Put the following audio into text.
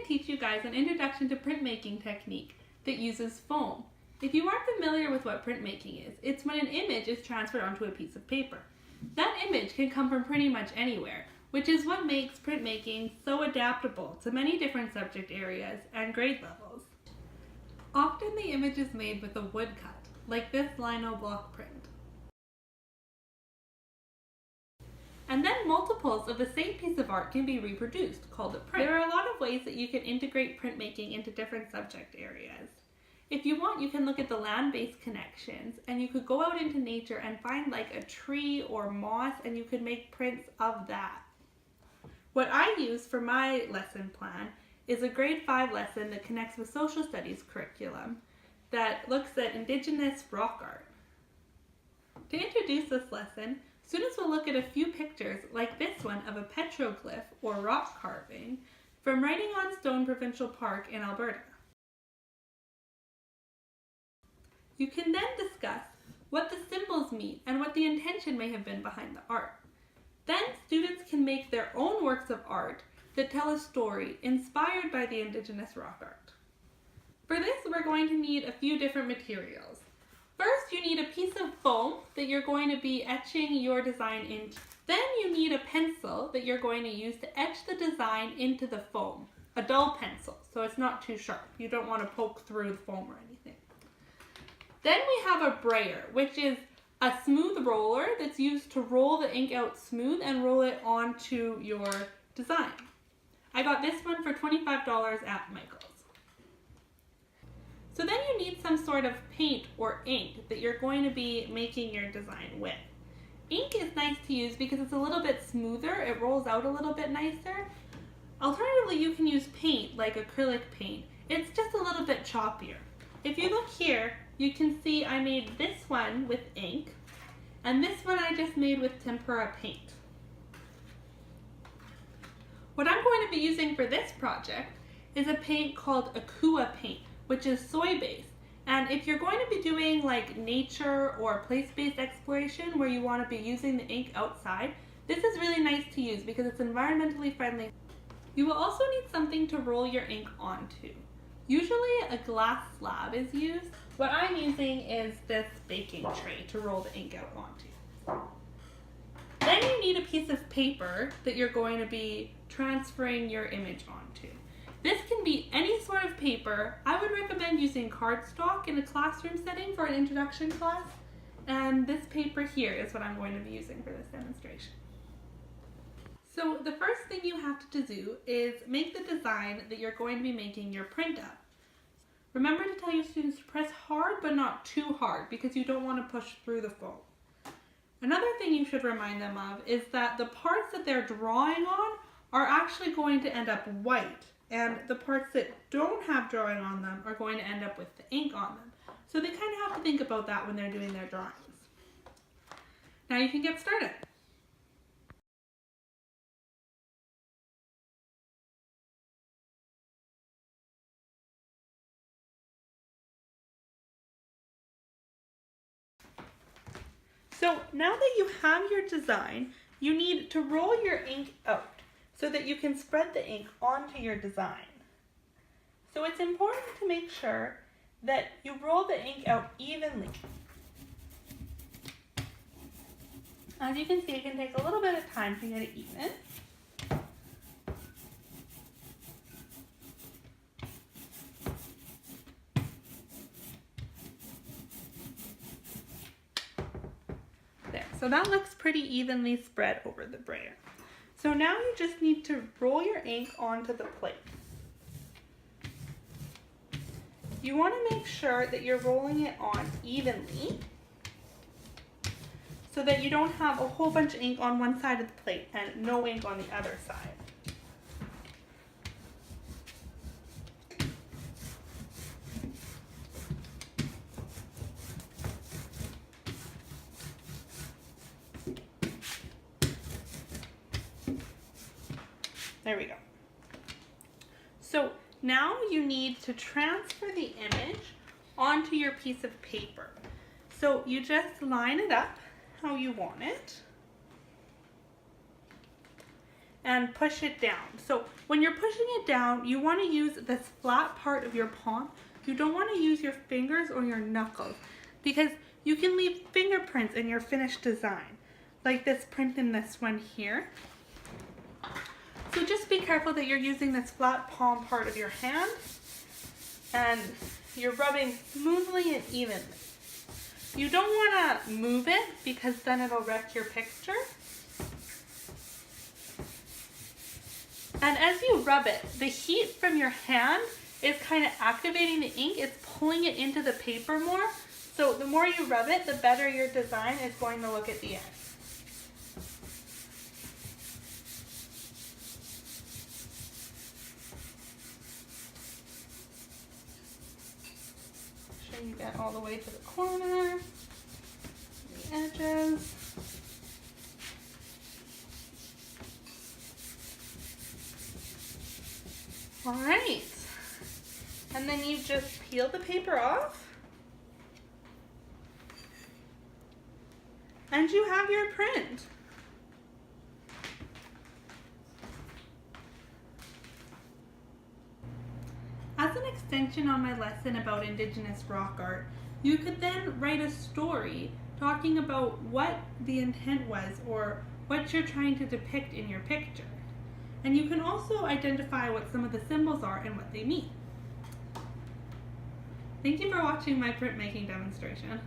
teach you guys an introduction to printmaking technique that uses foam. If you aren't familiar with what printmaking is, it's when an image is transferred onto a piece of paper. That image can come from pretty much anywhere, which is what makes printmaking so adaptable to many different subject areas and grade levels. Often the image is made with a woodcut, like this lino block print. And then multiples of the same piece of art can be reproduced, called a print. There are a lot of ways that you can integrate printmaking into different subject areas. If you want, you can look at the land-based connections, and you could go out into nature and find like a tree or moss, and you could make prints of that. What I use for my lesson plan is a grade 5 lesson that connects with social studies curriculum that looks at Indigenous rock art. To introduce this lesson, students will look at a few pictures like this one of a petroglyph or rock carving from Writing on Stone Provincial Park in Alberta. You can then discuss what the symbols mean and what the intention may have been behind the art. Then students can make their own works of art that tell a story inspired by the Indigenous rock art. For this, we're going to need a few different materials. First, you need a piece of foam that you're going to be etching your design into. Then you need a pencil that you're going to use to etch the design into the foam. A dull pencil, so it's not too sharp. You don't want to poke through the foam or anything. Then we have a brayer, which is a smooth roller that's used to roll the ink out smooth and roll it onto your design. I got this one for $25 at Michael's. So then you need some sort of paint or ink that you're going to be making your design with. Ink is nice to use because it's a little bit smoother, it rolls out a little bit nicer. Alternatively, you can use paint like acrylic paint. It's just a little bit choppier. If you look here, you can see I made this one with ink, and this one I just made with tempera paint. What I'm going to be using for this project is a paint called Akua paint, which is soy-based. And if you're going to be doing like nature or place-based exploration where you want to be using the ink outside, this is really nice to use because it's environmentally friendly. You will also need something to roll your ink onto. Usually a glass slab is used. What I'm using is this baking tray to roll the ink out onto. Then you need a piece of paper that you're going to be transferring your image onto. This can be any sort of paper. I would recommend using cardstock in a classroom setting for an introduction class. And this paper here is what I'm going to be using for this demonstration. So the first thing you have to do is make the design that you're going to be making your print of. Remember to tell your students to press hard but not too hard because you don't want to push through the foam. Another thing you should remind them of is that the parts that they're drawing on are actually going to end up white, and the parts that don't have drawing on them are going to end up with the ink on them. So they kind of have to think about that when they're doing their drawings. Now you can get started. So now that you have your design, you need to roll your ink out so that you can spread the ink onto your design. So it's important to make sure that you roll the ink out evenly. As you can see, it can take a little bit of time to get it even. So that looks pretty evenly spread over the brayer. So now you just need to roll your ink onto the plate. You want to make sure that you're rolling it on evenly so that you don't have a whole bunch of ink on one side of the plate and no ink on the other side. There we go. So now you need to transfer the image onto your piece of paper. So you just line it up how you want it. and push it down. So when you're pushing it down, you want to use this flat part of your palm. You don't want to use your fingers or your knuckles because you can leave fingerprints in your finished design, like this print in this one here. So just be careful that you're using this flat palm part of your hand and you're rubbing smoothly and evenly. You don't want to move it because then it'll wreck your picture. And as you rub it, the heat from your hand is kind of activating the ink. It's pulling it into the paper more. So the more you rub it, the better your design is going to look at the end. Make sure you get all the way to the corner, the edges. All right, and then you just peel the paper off, and you have your print. As an extension on my lesson about Indigenous rock art, you could then write a story talking about what the intent was or what you're trying to depict in your picture. And you can also identify what some of the symbols are and what they mean. Thank you for watching my printmaking demonstration.